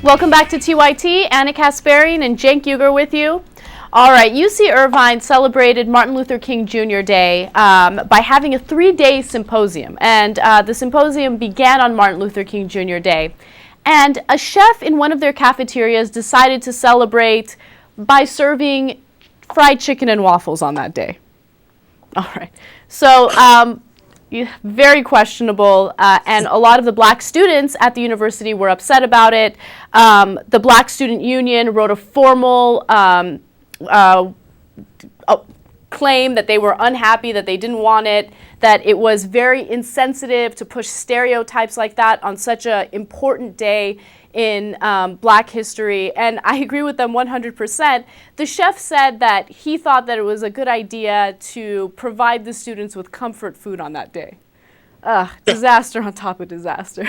Welcome back to TYT. Anna Kasparian and Cenk with you. All right, UC Irvine celebrated Martin Luther King Jr. Day by having a 3-day symposium. And the symposium began on Martin Luther King Jr. Day. And a chef in one of their cafeterias decided to celebrate by serving fried chicken and waffles on that day. All right, so very questionable, and a lot of the black students at the university were upset about it. The Black Student Union wrote a formal claim that they were unhappy, that they didn't want it, that it was very insensitive to push stereotypes like that on such an important day in black history, and I agree with them 100%. The chef said that he thought that it was a good idea to provide the students with comfort food on that day. Disaster on top of disaster.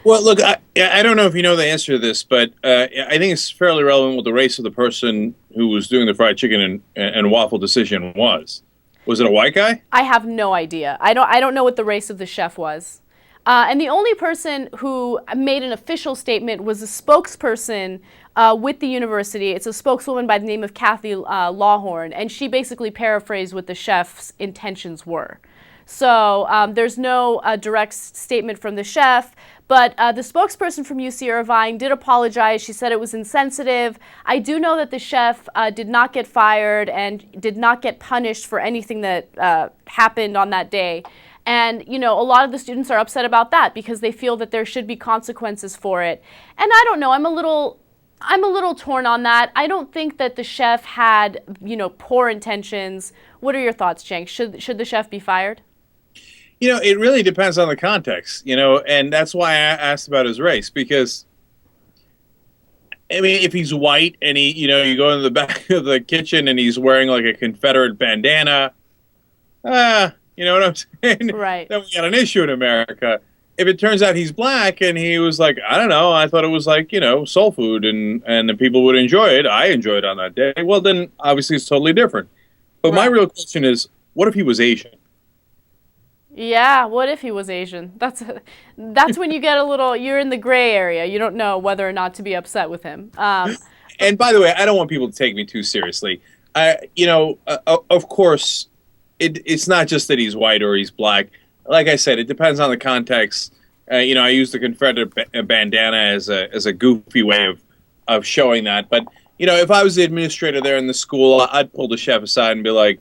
Well, look, I don't know if you know the answer to this, but I think it's fairly relevant what the race of the person who was doing the fried chicken and waffle decision was. Was it a white guy? I have no idea. I don't know what the race of the chef was. And the only person who made an official statement was a spokesperson with the university. It's a spokeswoman by the name of Kathy Lawhorn, and she basically paraphrased what the chef's intentions were. So there's no direct statement from the chef, but the spokesperson from UC Irvine did apologize. She said it was insensitive. I do know that the chef did not get fired and did not get punished for anything that happened on that day. And, you know, a lot of the students are upset about that because they feel that there should be consequences for it. And I don't know, I'm a little torn on that. I don't think that the chef had, you know, poor intentions. What are your thoughts, Cenk? Should the chef be fired? You know, it really depends on the context, you know, and that's why I asked about his race, because, I mean, if he's white and he, you know, you go into the back of the kitchen and he's wearing like a Confederate bandana, you know what I'm saying? Right. Then we got an issue in America. If it turns out he's black and he was like, I don't know, I thought it was like, you know, soul food and the people would enjoy it. I enjoyed it on that day. Well, then obviously it's totally different. But my real question is, what if he was Asian? Yeah, what if he was Asian? That's when you get a little, you're in the gray area. You don't know whether or not to be upset with him. And by the way, I don't want people to take me too seriously. You know, of course, it's not just that he's white or he's black. Like I said, it depends on the context. You know, I use the Confederate bandana as a goofy way of showing that. But, you know, if I was the administrator there in the school, I'd pull the chef aside and be like,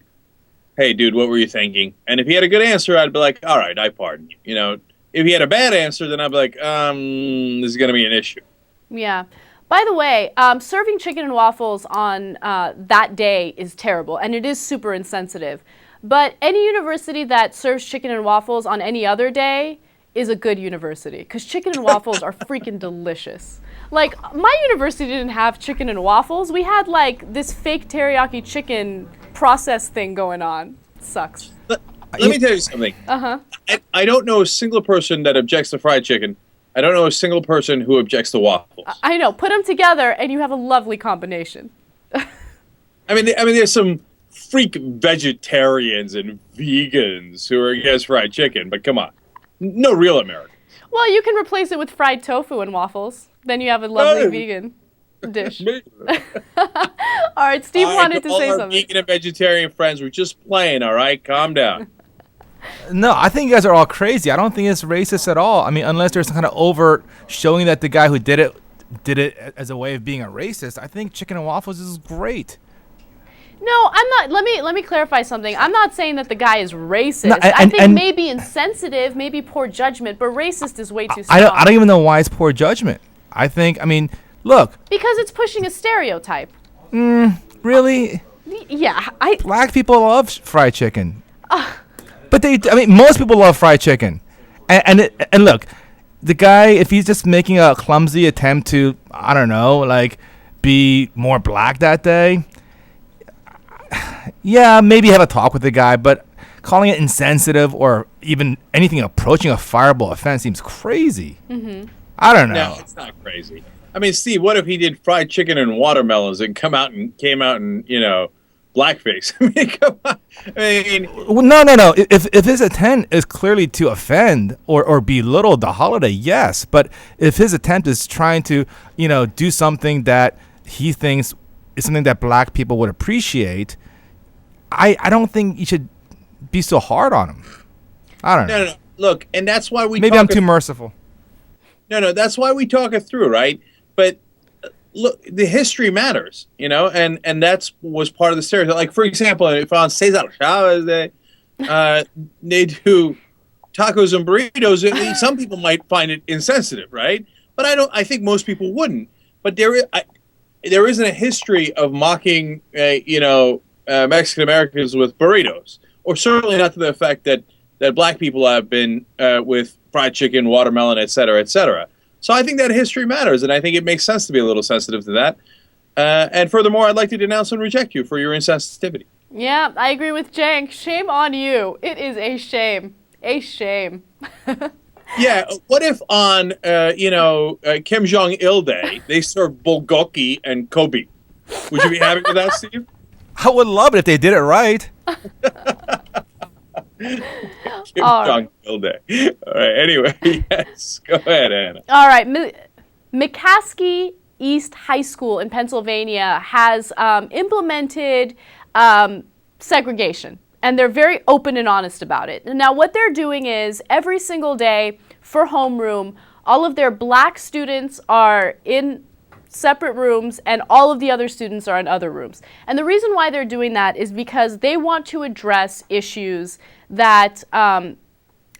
hey, dude, what were you thinking? And if he had a good answer, I'd be like, all right, I pardon you. You know, if he had a bad answer, then I'd be like, this is going to be an issue. Yeah. By the way, serving chicken and waffles on that day is terrible, and it is super insensitive. But any university that serves chicken and waffles on any other day is a good university, because chicken and waffles are freaking delicious. Like, my university didn't have chicken and waffles. We had, like, this fake teriyaki chicken process thing going on. It sucks. Let me tell you something. I don't know a single person that objects to fried chicken. I don't know a single person who objects to waffles. I know. Put them together, and you have a lovely combination. I mean, there's some freak vegetarians and vegans who are against fried chicken, but come on. No real Americans. Well, you can replace it with fried tofu and waffles. Then you have a lovely vegan dish. All right, Steve wanted to say something. Vegan and vegetarian friends were just playing, all right? Calm down. No, I think you guys are all crazy. I don't think it's racist at all. I mean, unless there's some kind of overt showing that the guy who did it as a way of being a racist. I think chicken and waffles is great. No, I'm not. Let me clarify something. I'm not saying that the guy is racist. No, I think maybe insensitive, maybe poor judgment, but racist is way too strong. I don't even know why it's poor judgment. I mean, look. Because it's pushing a stereotype. Really? Yeah. Black people love fried chicken. But most people love fried chicken. And look, the guy, if he's just making a clumsy attempt to, I don't know, like, be more black that day, yeah, maybe have a talk with the guy, but calling it insensitive or even anything approaching a fireable offense seems crazy. I don't know. No, it's not crazy. I mean, Steve, what if he did fried chicken and watermelons and came out and you know, blackface. I mean, come on. I mean, Well, no. If his intent is clearly to offend or belittle the holiday, yes. But if his attempt is trying to, do something that he thinks is something that black people would appreciate, I don't think you should be so hard on him. I don't know. no. Look, and that's why we Maybe I'm too merciful. No, that's why we talk it through, right? But look, the history matters, and that's was part of the stereotype. Like, for example, if on Cesar Chavez Day, they do tacos and burritos, some people might find it insensitive, right? But I think most people wouldn't. But there isn't a history of mocking, Mexican Americans with burritos, or certainly not to the effect that black people have been with fried chicken, watermelon, et cetera, et cetera. So I think that history matters, and I think it makes sense to be a little sensitive to that. And furthermore, I'd like to denounce and reject you for your insensitivity. Yeah, I agree with Cenk. Shame on you. It is a shame. A shame. Yeah, what if on, Kim Jong-il Day, they serve bulgogi and Kobe? Would you be happy with that, Steve? I would love it if they did it right. Kim Jong-il Day. All right, anyway, yes, go ahead, Anna. All right. McCaskey East High School in Pennsylvania has implemented segregation, and they're very open and honest about it. Now, what they're doing is every single day for homeroom, all of their black students are in separate rooms and all of the other students are in other rooms. And the reason why they're doing that is because they want to address issues that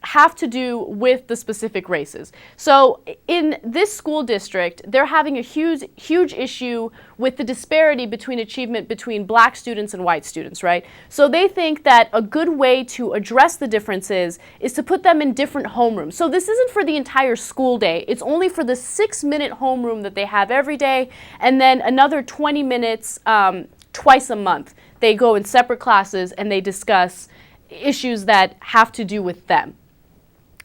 have to do with the specific races. So in this school district, they're having a huge issue with the disparity between achievement between black students and white students, right? So they think that a good way to address the differences is to put them in different homerooms. So this isn't for the entire school day. It's only for the 6-minute homeroom that they have every day, and then another 20 minutes twice a month. They go in separate classes and they discuss issues that have to do with them.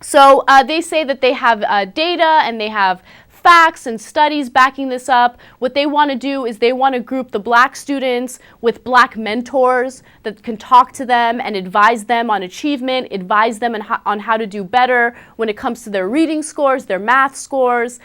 So they say that they have data and they have facts and studies backing this up. What they want to do is they want to group the black students with black mentors that can talk to them and advise them on achievement, advise them on how to do better when it comes to their reading scores, their math scores.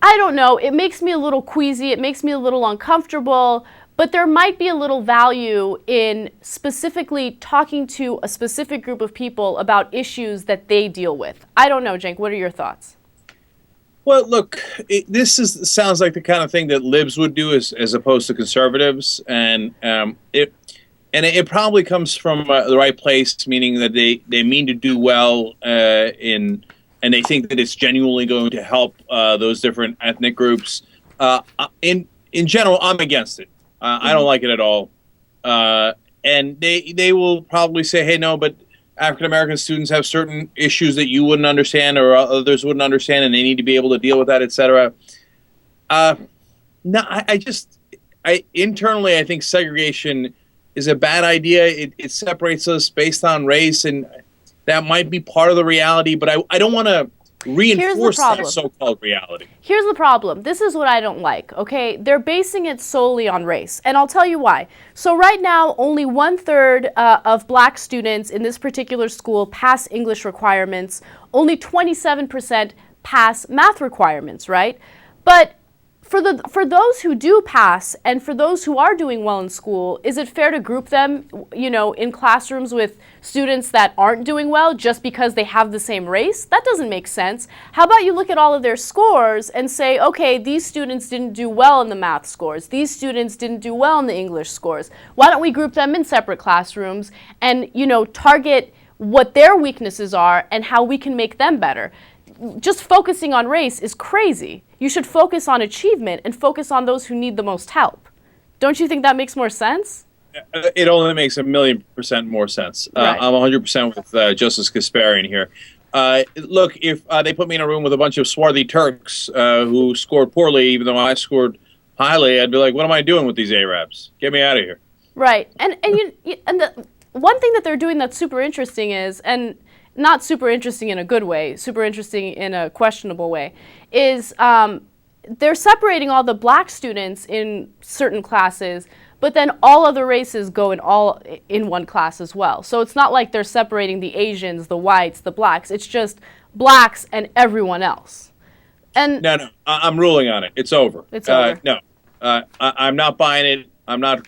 I don't know. It makes me a little queasy. It makes me a little uncomfortable. But there might be a little value in specifically talking to a specific group of people about issues that they deal with. I don't know, Cenk, what are your thoughts? Well, look, sounds like the kind of thing that libs would do as opposed to conservatives, and it probably comes from the right place, meaning that they mean to do well and they think that it's genuinely going to help those different ethnic groups. In general, I'm against it. I don't like it at all. And they will probably say, hey, no, but African-American students have certain issues that you wouldn't understand or others wouldn't understand, and they need to be able to deal with that, et cetera. No, internally, I think segregation is a bad idea. It separates us based on race, and that might be part of the reality, but I don't want to reinforce that so-called reality. Here's the problem. This is what I don't like, okay? They're basing it solely on race, and I'll tell you why. So right now, only 1/3 of black students in this particular school pass English requirements. Only 27% pass math requirements, right? But for those who do pass and for those who are doing well in school, is it fair to group them, in classrooms with students that aren't doing well just because they have the same race? That doesn't make sense. How about you look at all of their scores and say, okay, these students didn't do well in the math scores. These students didn't do well in the English scores. Why don't we group them in separate classrooms and, target what their weaknesses are and how we can make them better? Just focusing on race is crazy. You should focus on achievement and focus on those who need the most help. Don't you think that makes more sense? It only makes 1,000,000% more sense. Right. I'm 100% with Justice Kasparian here. Look, if they put me in a room with a bunch of swarthy Turks who scored poorly, even though I scored highly, I'd be like, what am I doing with these Arabs? Get me out of here. Right. And the one thing that they're doing that's super interesting is, and not super interesting in a good way, super interesting in a questionable way, is they're separating all the black students in certain classes, but then all other races go in one class as well. So it's not like they're separating the Asians, the whites, the blacks. It's just blacks and everyone else. And no, I'm ruling on it. It's over. It's over. No, I'm not buying it. I'm not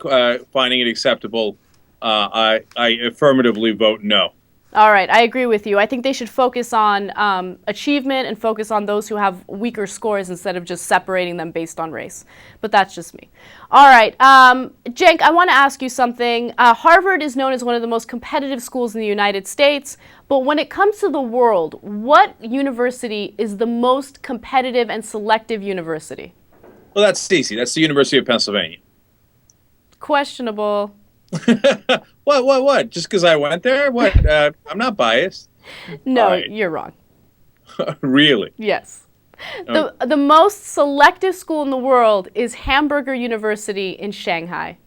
finding it acceptable. I affirmatively vote no. All right, I agree with you. I think they should focus on achievement and focus on those who have weaker scores instead of just separating them based on race. But that's just me. All right, Cenk, I want to ask you something. Harvard is known as one of the most competitive schools in the United States, but when it comes to the world, what university is the most competitive and selective university? Well, that's easy. That's the University of Pennsylvania. Questionable. What? Just because I went there? What? I'm not biased. No, Right. You're wrong. Really? Yes. Oh. The most selective school in the world is Hamburger University in Shanghai.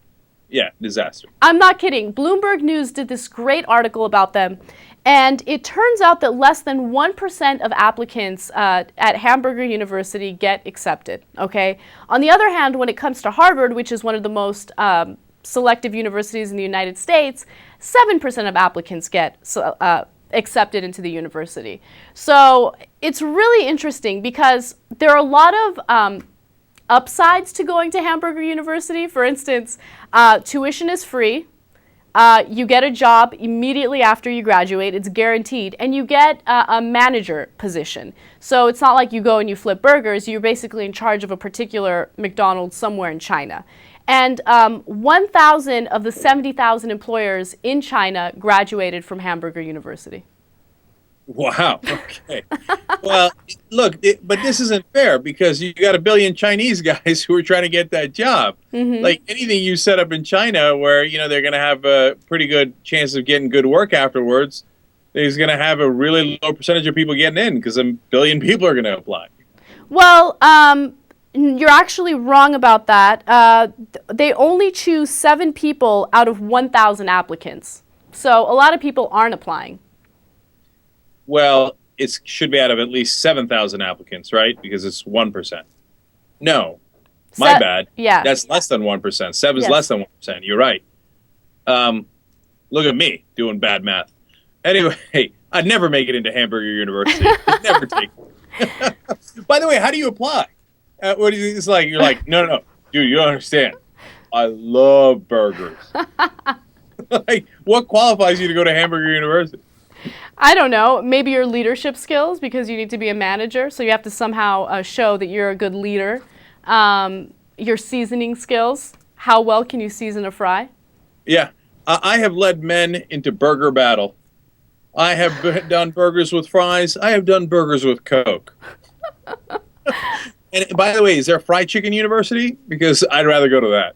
Yeah, disaster. I'm not kidding. Bloomberg News did this great article about them, and it turns out that less than 1% of applicants at Hamburger University get accepted, okay? On the other hand, when it comes to Harvard, which is one of the most selective universities in the United States, 7% of applicants get accepted into the university. So it's really interesting because there are a lot of upsides to going to Hamburger University. For instance, tuition is free. You get a job immediately after you graduate. It's guaranteed. And you get a manager position. So it's not like you go and you flip burgers. You're basically in charge of a particular McDonald's somewhere in China. And 1,000 of the 70,000 employers in China graduated from Hamburger University. Wow. Okay. Well, look, but this isn't fair because you got a billion Chinese guys who are trying to get that job. Mm-hmm. Like anything you set up in China where, they're going to have a pretty good chance of getting good work afterwards, there's going to have a really low percentage of people getting in because a billion people are going to apply. Well, you're actually wrong about that. They only choose 7 people out of 1,000 applicants. So a lot of people aren't applying. Well, it should be out of at least 7,000 applicants, right? Because it's 1%. No, my bad. Yeah. That's less than 1%. Seven's Yes. less than 1%. You're right. Look at me doing bad math. Anyway, I'd never make it into Hamburger University. I'd never take it. By the way, how do you apply? What is it's like? You're like, no, dude, you don't understand. I love burgers. Like, what qualifies you to go to Hamburger University? I don't know. Maybe your leadership skills, because you need to be a manager. So you have to somehow show that you're a good leader. Your seasoning skills. How well can you season a fry? Yeah. I have led men into burger battle. I have done burgers with fries. I have done burgers with Coke. And by the way, is there a fried chicken university? Because I'd rather go to that.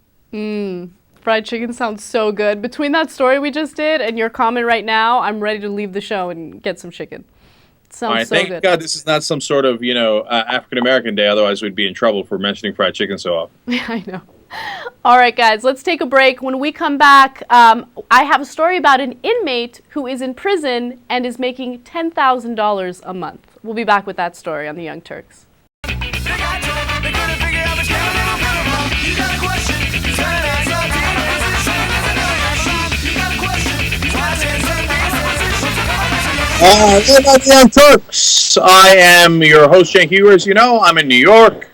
Fried chicken sounds so good. Between that story we just did and your comment right now, I'm ready to leave the show and get some chicken. It sounds All right, so thank good. God this is not some sort of, African-American day. Otherwise, we'd be in trouble for mentioning fried chicken so often. I know. All right, guys, let's take a break. When we come back, I have a story about an inmate who is in prison and is making $10,000 a month. We'll be back with that story on the Young Turks. Hey, the Young Turks. I am your host, Cenk. As you know, I'm in New York.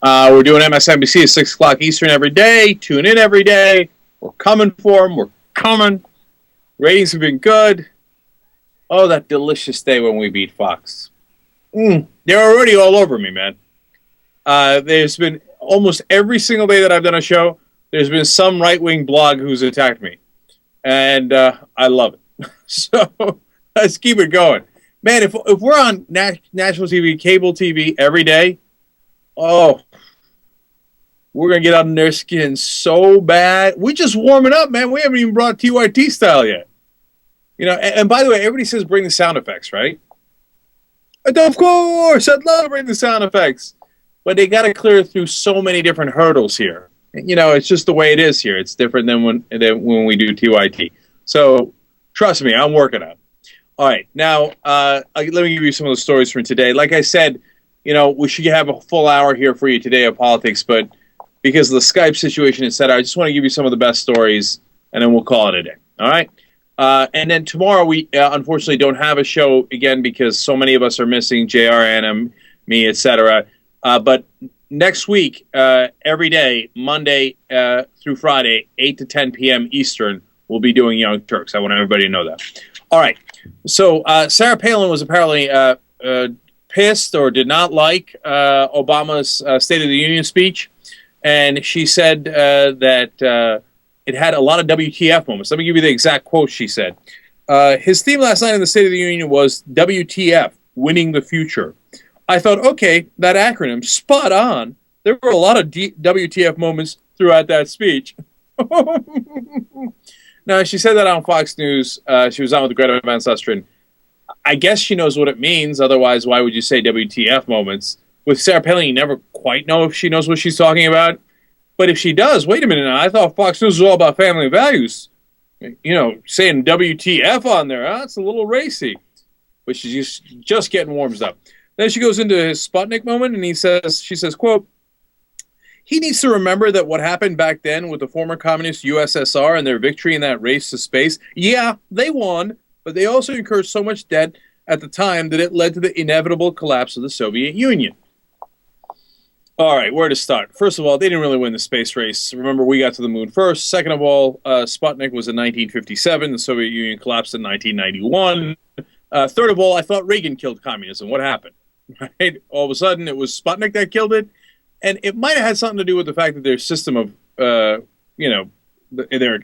We're doing MSNBC at 6 o'clock Eastern every day. Tune in every day. We're coming for them. We're coming. Ratings have been good. Oh, that delicious day when we beat Fox. They're already all over me, man. There's been almost every single day that I've done a show, there's been some right-wing blog who's attacked me. And I love it. So let's keep it going. Man, if we're on national TV, cable TV every day, oh, we're going to get on their skin so bad. We're just warming up, man. We haven't even brought TYT style yet. And by the way, everybody says bring the sound effects, right? And of course, I'd love to bring the sound effects. But they got to clear through so many different hurdles here. It's just the way it is here. It's different than when we do TYT. So trust me, I'm working on it. All right, now let me give you some of the stories from today. Like I said, we should have a full hour here for you today of politics, but because of the Skype situation, etc. I just want to give you some of the best stories, and then we'll call it a day. All right? And then tomorrow we unfortunately don't have a show again because so many of us are missing JR, Anna, me, etc. But next week, every day, Monday through Friday, 8 to 10 p.m. Eastern, we'll be doing Young Turks. I want everybody to know that. All right. So Sarah Palin was apparently pissed or did not like Obama's State of the Union speech. And she said that it had a lot of WTF moments. Let me give you the exact quote she said. His theme last night in the State of the Union was WTF, winning the future. I thought, okay, that acronym, spot on. There were a lot of WTF moments throughout that speech. Now, she said that on Fox News. She was on with Greta Van Susteren. I guess she knows what it means. Otherwise, why would you say WTF moments? With Sarah Palin, you never quite know if she knows what she's talking about. But if she does, wait a minute now, I thought Fox News was all about family values. You know, saying WTF on there, that's a little racy. But she's just getting warms up. Then she goes into his Sputnik moment, and she says, quote, he needs to remember that what happened back then with the former communist USSR and their victory in that race to space, yeah, they won, but they also incurred so much debt at the time that it led to the inevitable collapse of the Soviet Union. All right, where to start? First of all, they didn't really win the space race. Remember, we got to the moon first. Second of all, Sputnik was in 1957. The Soviet Union collapsed in 1991. Third of all, I thought Reagan killed communism. What happened? Right? All of a sudden, it was Sputnik that killed it. And it might have had something to do with the fact that their system of, their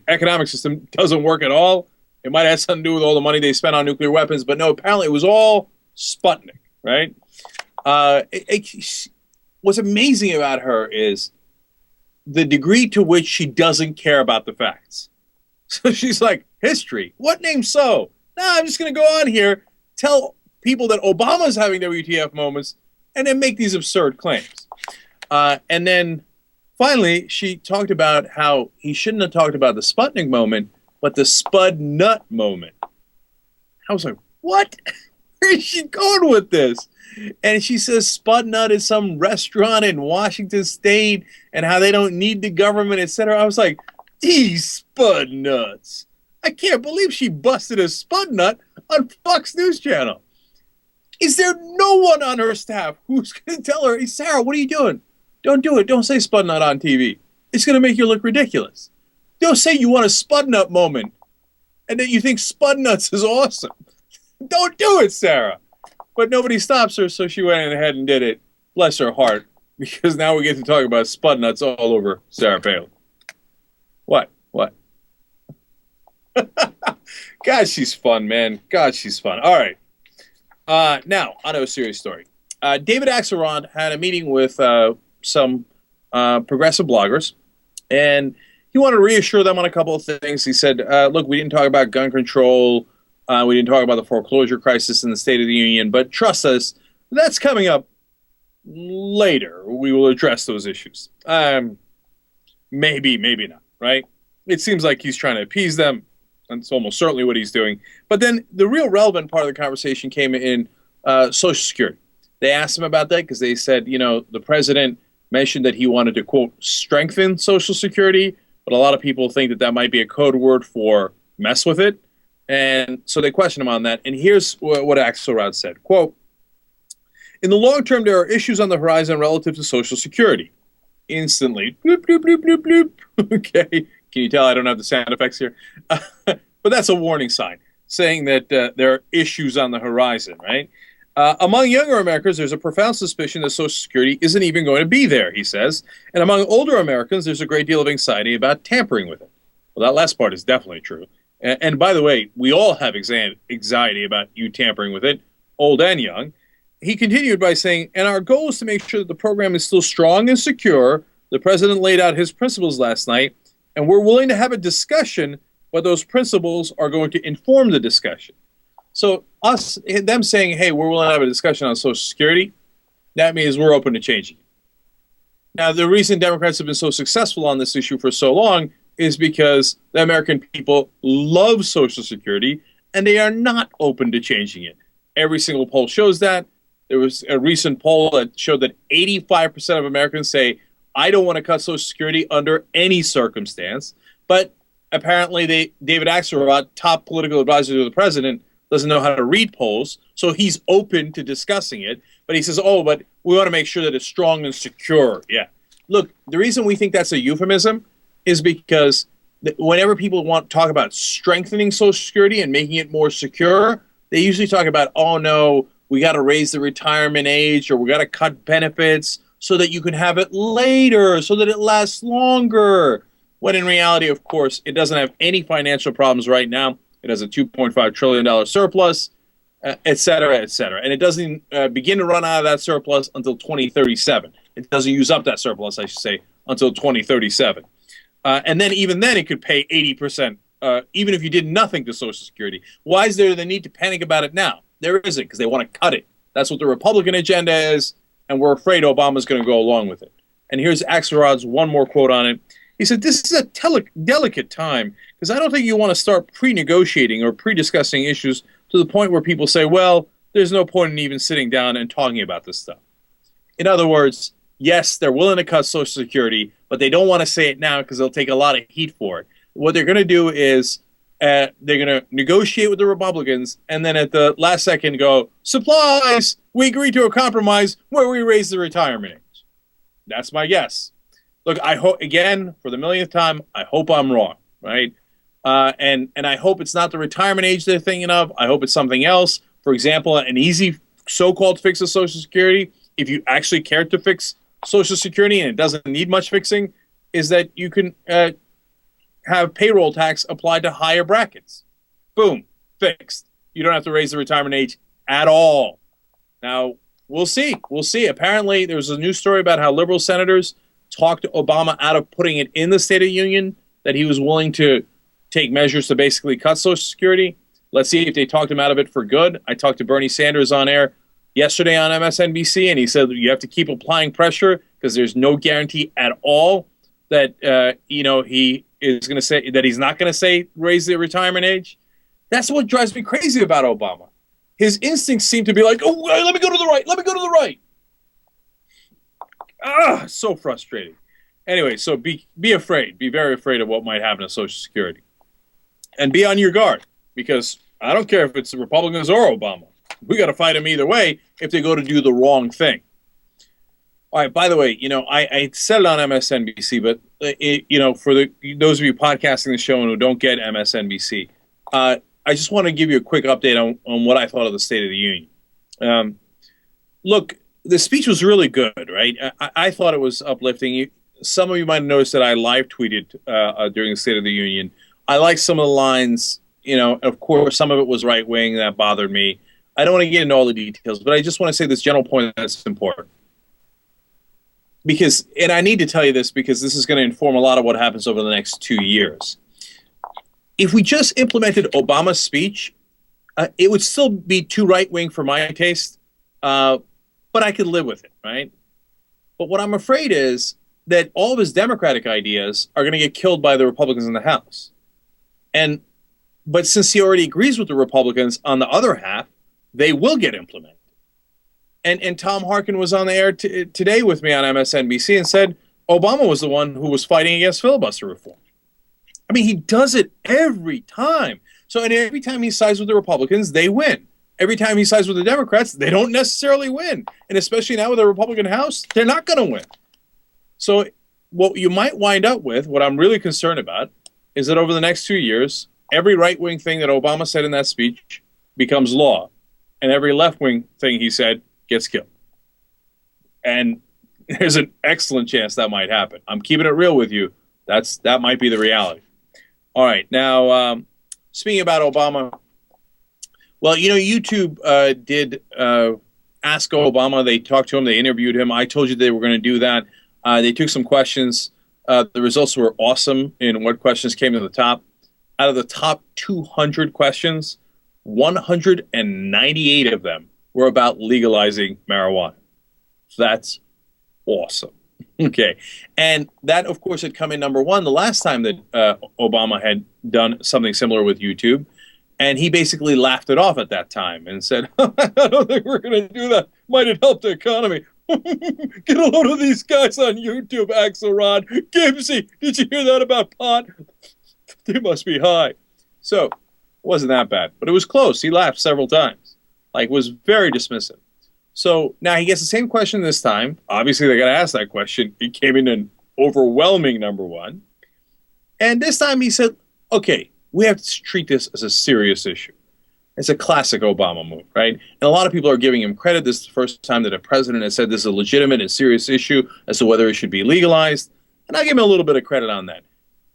economic system doesn't work at all. It might have had something to do with all the money they spent on nuclear weapons. But no, apparently it was all Sputnik, right? What's amazing about her is the degree to which she doesn't care about the facts. So she's like, history? What name so? No, I'm just going to go on here, tell people that Obama's having WTF moments, and then make these absurd claims. And then finally, she talked about how he shouldn't have talked about the Sputnik moment, but the Spud Nut moment. I was like, what? Where is she going with this? And she says Spud Nut is some restaurant in Washington State and how they don't need the government, etc. I was like, these Spud Nuts. I can't believe she busted a Spud Nut on Fox News Channel. Is there no one on her staff who's going to tell her, hey, Sarah, what are you doing? Don't do it. Don't say Spud Nut on TV. It's going to make you look ridiculous. Don't say you want a Spud Nut moment and that you think Spud Nuts is awesome. Don't do it, Sarah. But nobody stops her, so she went ahead and did it. Bless her heart, because now we get to talk about Spud Nuts all over Sarah Palin. What? God, she's fun, man. God, she's fun. All right. Now, on to a serious story. David Axelrod had a meeting with some progressive bloggers, and he wanted to reassure them on a couple of things. He said, look, we didn't talk about gun control. We didn't talk about the foreclosure crisis in the State of the Union, but trust us, that's coming up later. We will address those issues. Maybe not, right? It seems like he's trying to appease them. That's almost certainly what he's doing. But then the real relevant part of the conversation came in Social Security. They asked him about that because they said, the president mentioned that he wanted to, quote, strengthen Social Security, but a lot of people think that might be a code word for mess with it. And so they questioned him on that. And here's what Axelrod said, quote, in the long term, there are issues on the horizon relative to Social Security. Instantly, bloop, bloop, bloop, bloop, bloop. Okay. Can you tell I don't have the sound effects here? But that's a warning sign, saying that there are issues on the horizon, right? Among younger Americans, there's a profound suspicion that Social Security isn't even going to be there, he says. And among older Americans, there's a great deal of anxiety about tampering with it. Well, that last part is definitely true. And by the way, we all have anxiety about you tampering with it, old and young. He continued by saying, and our goal is to make sure that the program is still strong and secure. The president laid out his principles last night, and we're willing to have a discussion, but those principles are going to inform the discussion. So them saying, hey, we're willing to have a discussion on Social Security, that means we're open to changing it. Now, the reason Democrats have been so successful on this issue for so long is because the American people love Social Security, and they are not open to changing it. Every single poll shows that. There was a recent poll that showed that 85% of Americans say, I don't want to cut Social Security under any circumstance. But apparently, David Axelrod, top political advisor to the president, doesn't know how to read polls, so he's open to discussing it. But he says, "Oh, but we want to make sure that it's strong and secure." Yeah, look, the reason we think that's a euphemism is because whenever people talk about strengthening Social Security and making it more secure, they usually talk about, "Oh no, we got to raise the retirement age, or we got to cut benefits so that you can have it later, so that it lasts longer." When in reality, of course, it doesn't have any financial problems right now. It has a $2.5 trillion surplus, et cetera, et cetera. And it doesn't begin to run out of that surplus until 2037. It doesn't use up that surplus, I should say, until 2037. And then even then, it could pay 80%, even if you did nothing to Social Security. Why is there the need to panic about it now? There isn't, because they want to cut it. That's what the Republican agenda is, and we're afraid Obama's going to go along with it. And here's Axelrod's one more quote on it. He said, "This is a delicate time, because I don't think you want to start pre-negotiating or pre-discussing issues to the point where people say, well, there's no point in even sitting down and talking about this stuff." In other words, yes, they're willing to cut Social Security, but they don't want to say it now because they'll take a lot of heat for it. What they're going to do is they're going to negotiate with the Republicans, and then at the last second go, "Supplies! We agreed to a compromise where we raise the retirement age." That's my guess. Look, I hope, again, for the millionth time, I hope I'm wrong, right? And I hope it's not the retirement age they're thinking of. I hope it's something else. For example, an easy so-called fix of Social Security, if you actually care to fix Social Security and it doesn't need much fixing, is that you can have payroll tax applied to higher brackets. Boom, fixed. You don't have to raise the retirement age at all. Now, we'll see. We'll see. Apparently, there was a news story about how liberal senators talked Obama out of putting it in the State of the Union, that he was willing to take measures to basically cut Social Security. Let's see if they talked him out of it for good. I talked to Bernie Sanders on air yesterday on MSNBC, and he said you have to keep applying pressure because there's no guarantee at all that he is going to say that he's not going to say raise the retirement age. That's what drives me crazy about Obama. His instincts seem to be like, "Oh, let me go to the right. Let me go to the right." So frustrating. Anyway, so be afraid. Be very afraid of what might happen to Social Security. And be on your guard, because I don't care if it's the Republicans or Obama. We got to fight them either way if they go to do the wrong thing. All right, by the way, I said it on MSNBC, but, for those of you podcasting the show and who don't get MSNBC, I just want to give you a quick update on what I thought of the State of the Union. Look, the speech was really good, right? I thought it was uplifting. Some of you might have noticed that I live tweeted during the State of the Union. I liked some of the lines. Of course, some of it was right wing that bothered me. I don't want to get into all the details, but I just want to say this general point that's important. And I need to tell you this because this is going to inform a lot of what happens over the next 2 years. If we just implemented Obama's speech, it would still be too right wing for my taste. But I could live with it, right? But what I'm afraid is that all of his Democratic ideas are going to get killed by the Republicans in the House. But since he already agrees with the Republicans on the other half, they will get implemented. And Tom Harkin was on the air today with me on MSNBC and said Obama was the one who was fighting against filibuster reform. I mean, he does it every time. And every time he sides with the Republicans, they win. Every time he sides with the Democrats, they don't necessarily win. And especially now with the Republican House, they're not going to win. So what you might wind up with, what I'm really concerned about, is that over the next 2 years, every right-wing thing that Obama said in that speech becomes law. And every left-wing thing he said gets killed. And there's an excellent chance that might happen. I'm keeping it real with you. That might be the reality. All right. Now, speaking about Obama, well, YouTube did ask Obama. They talked to him. They interviewed him. I told you they were going to do that. They took some questions. The results were awesome in what questions came to the top. Out of the top 200 questions, 198 of them were about legalizing marijuana. So that's awesome. Okay. And that, of course, had come in number one the last time that Obama had done something similar with YouTube. And he basically laughed it off at that time and said, I don't think we're going to do that. Might it help the economy? Get a load of these guys on YouTube, Axelrod. Gibbsy, did you hear that about pot? They must be high. So, it wasn't that bad, but it was close. He laughed several times. Like, was very dismissive. So, now he gets the same question this time. Obviously, they got to ask that question. He came in an overwhelming number one. And this time he said, okay, we have to treat this as a serious issue. It's a classic Obama move, right? And a lot of people are giving him credit. This is the first time that a president has said this is a legitimate and serious issue as to whether it should be legalized. And I give him a little bit of credit on that.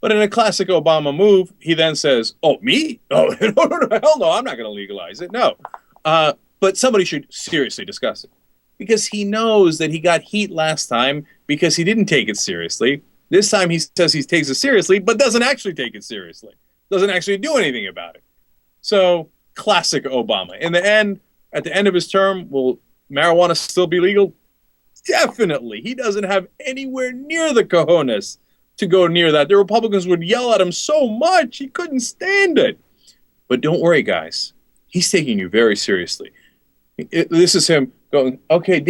But in a classic Obama move, he then says, oh, me? Oh, no, hell no, I'm not going to legalize it. No. But somebody should seriously discuss it. Because he knows that he got heat last time because he didn't take it seriously. This time he says he takes it seriously, but doesn't actually take it seriously. Doesn't actually do anything about it. So, classic Obama. In the end, at the end of his term, will marijuana still be legal? Definitely. He doesn't have anywhere near the cojones to go near that. The Republicans would yell at him so much, he couldn't stand it. But don't worry, guys. He's taking you very seriously. This is him going, okay,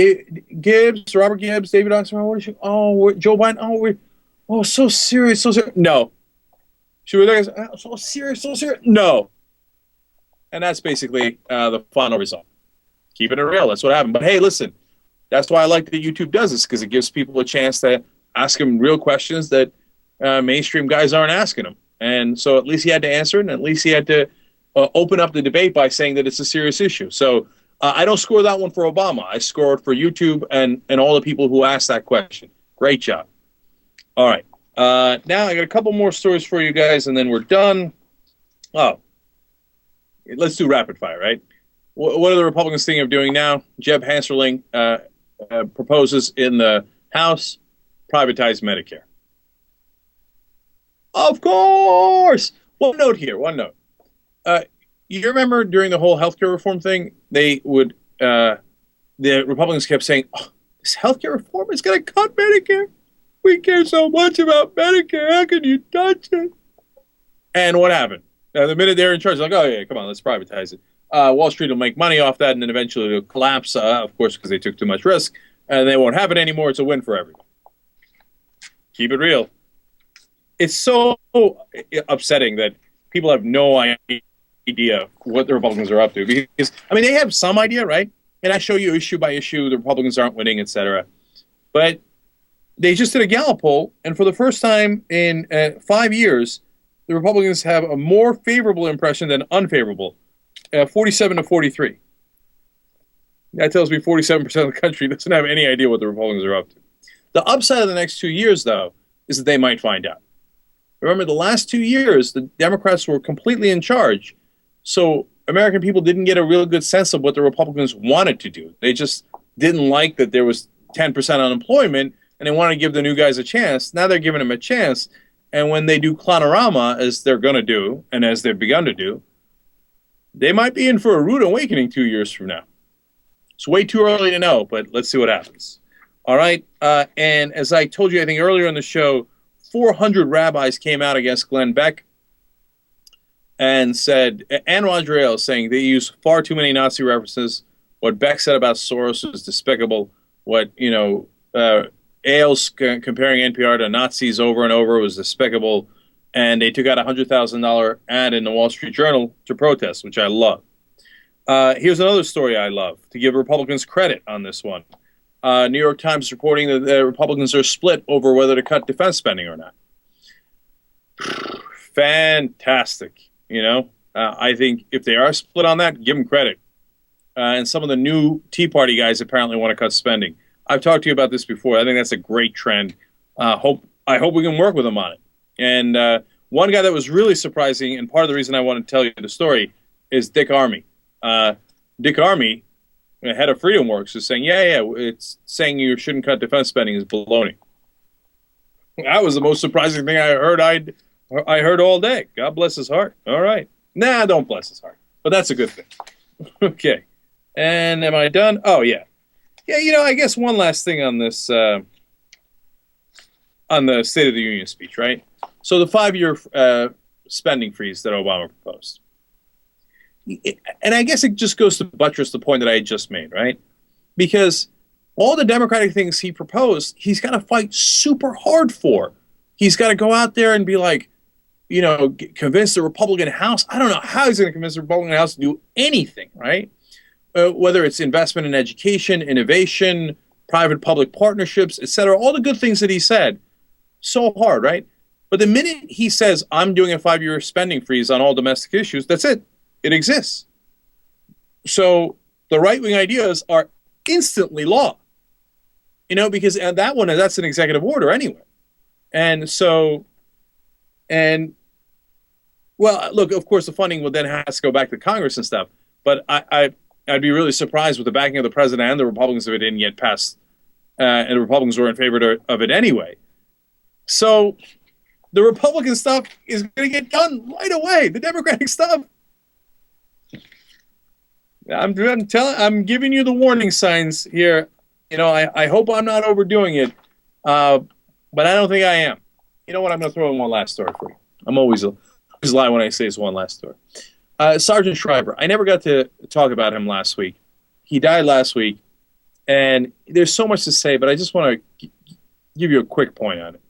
Gibbs, Robert Gibbs, David Oxford, what is you? Oh, Joe Biden, so serious, so serious. No. Should we look at so serious? No. And that's basically the final result. Keeping it real. That's what happened. But hey, listen, that's why I like that YouTube does this, because it gives people a chance to ask him real questions that mainstream guys aren't asking him. And so at least he had to answer it, and at least he had to open up the debate by saying that it's a serious issue. So I don't score that one for Obama. I score it for YouTube and all the people who asked that question. Great job. All right. Now I got a couple more stories for you guys, and then we're done. Oh. Let's do rapid fire, right? What are the Republicans thinking of doing now? Jeb Hanserling proposes in the House, privatize Medicare. Of course! One note here, one note. You remember during the whole healthcare reform thing, the Republicans kept saying, oh, this healthcare reform is going to cut Medicare. We care so much about Medicare. How can you touch it? And what happened? The minute they're in charge, like, oh, yeah, come on, let's privatize it. Wall Street will make money off that, and then eventually it'll collapse, of course, because they took too much risk, and they won't have it anymore. It's a win for everyone. Keep it real. It's so upsetting that people have no idea what the Republicans are up to. Because, I mean, they have some idea, right? And I show you issue by issue, the Republicans aren't winning, et cetera. But they just did a Gallup poll, and for the first time in 5 years, the Republicans have a more favorable impression than unfavorable, 47 to 43. That tells me 47% of the country doesn't have any idea what the Republicans are up to. The upside of the next 2 years, though, is that they might find out. Remember, the last 2 years, the Democrats were completely in charge, so American people didn't get a real good sense of what the Republicans wanted to do. They just didn't like that there was 10% unemployment, and they wanted to give the new guys a chance. Now they're giving them a chance. And when they do Clonorama, as they're going to do, and as they've begun to do, they might be in for a rude awakening 2 years from now. It's way too early to know, but let's see what happens. All right? And as I told you, I think earlier in the show, 400 rabbis came out against Glenn Beck and said, and Roger Ailes saying they use far too many Nazi references. What Beck said about Soros was despicable. What, Ailes comparing NPR to Nazis over and over was despicable, and they took out a $100,000 ad in the Wall Street Journal to protest, which I love. Here's another story I love, to give Republicans credit on this one. New York Times is reporting that the Republicans are split over whether to cut defense spending or not. Fantastic, I think if they are split on that, give them credit. And some of the new Tea Party guys apparently want to cut spending. I've talked to you about this before. I think that's a great trend. I hope we can work with them on it. And one guy that was really surprising, and part of the reason I want to tell you the story, is Dick Armey. Dick Armey, head of FreedomWorks, is saying, yeah, it's saying you shouldn't cut defense spending is baloney. That was the most surprising thing I heard all day. God bless his heart. All right. Nah, don't bless his heart. But that's a good thing. Okay. And am I done? Oh, yeah. Yeah, I guess one last thing on this, on the State of the Union speech, right? So the 5-year spending freeze that Obama proposed. And I guess it just goes to buttress the point that I had just made, right? Because all the Democratic things he proposed, he's got to fight super hard for. He's got to go out there and be like, convince the Republican House. I don't know how he's going to convince the Republican House to do anything, right? Whether it's investment in education, innovation, private-public partnerships, et cetera, all the good things that he said, so hard, right? But the minute he says, I'm doing a 5-year spending freeze on all domestic issues, that's it. It exists. So the right-wing ideas are instantly law, because that's an executive order anyway. Well, look, of course, the funding will then have to go back to Congress and stuff. But I'd be really surprised with the backing of the president and the Republicans if it didn't get passed, and the Republicans were in favor of it anyway. So the Republican stuff is going to get done right away. The Democratic stuff, I'm giving you the warning signs here. I hope I'm not overdoing it, but I don't think I am. You know what? I'm going to throw in one last story for you. I'm always lie when I say it's one last story. Sergeant Shriver. I never got to talk about him last week. He died last week, and there's so much to say, but I just want to give you a quick point on it.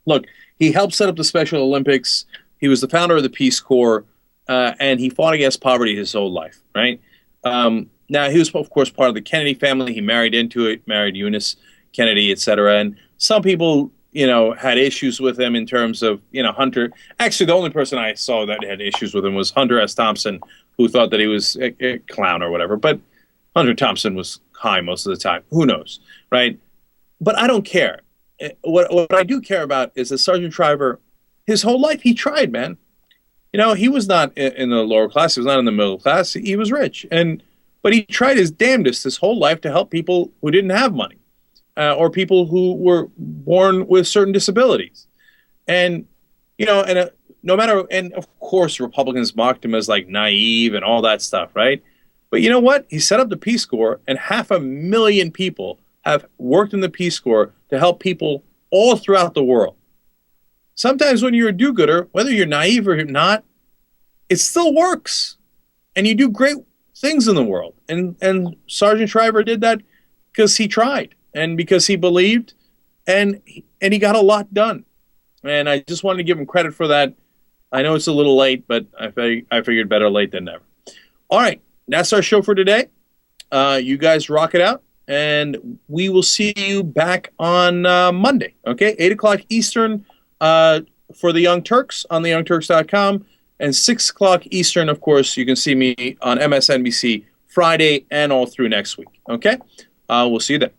Look, he helped set up the Special Olympics. He was the founder of the Peace Corps, and he fought against poverty his whole life, right? Now, he was, of course, part of the Kennedy family. He married into it, married Eunice Kennedy, et cetera. And some people, had issues with him in terms of, Hunter. Actually, the only person I saw that had issues with him was Hunter S. Thompson, who thought that he was a clown or whatever. But Hunter Thompson was high most of the time. Who knows, right? But I don't care. What I do care about is that Sergeant Shriver, his whole life, he tried, man. He was not in the lower class. He was not in the middle class. He was rich. But he tried his damnedest his whole life to help people who didn't have money, or people who were born with certain disabilities. And, no matter, and of course, Republicans mocked him as like naive and all that stuff, right? But you know what? He set up the Peace Corps, and 500,000 people have worked in the Peace Corps to help people all throughout the world. Sometimes when you're a do-gooder, whether you're naive or not, it still works. And you do great things in the world. And Sergeant Shriver did that because he tried and because he believed, and he got a lot done. And I just wanted to give him credit for that. I know it's a little late, but I figured better late than never. All right, that's our show for today. You guys rock it out, and we will see you back on Monday, okay? 8 o'clock Eastern for the Young Turks on theyoungturks.com, and 6 o'clock Eastern, of course, you can see me on MSNBC Friday and all through next week, okay? We'll see you then.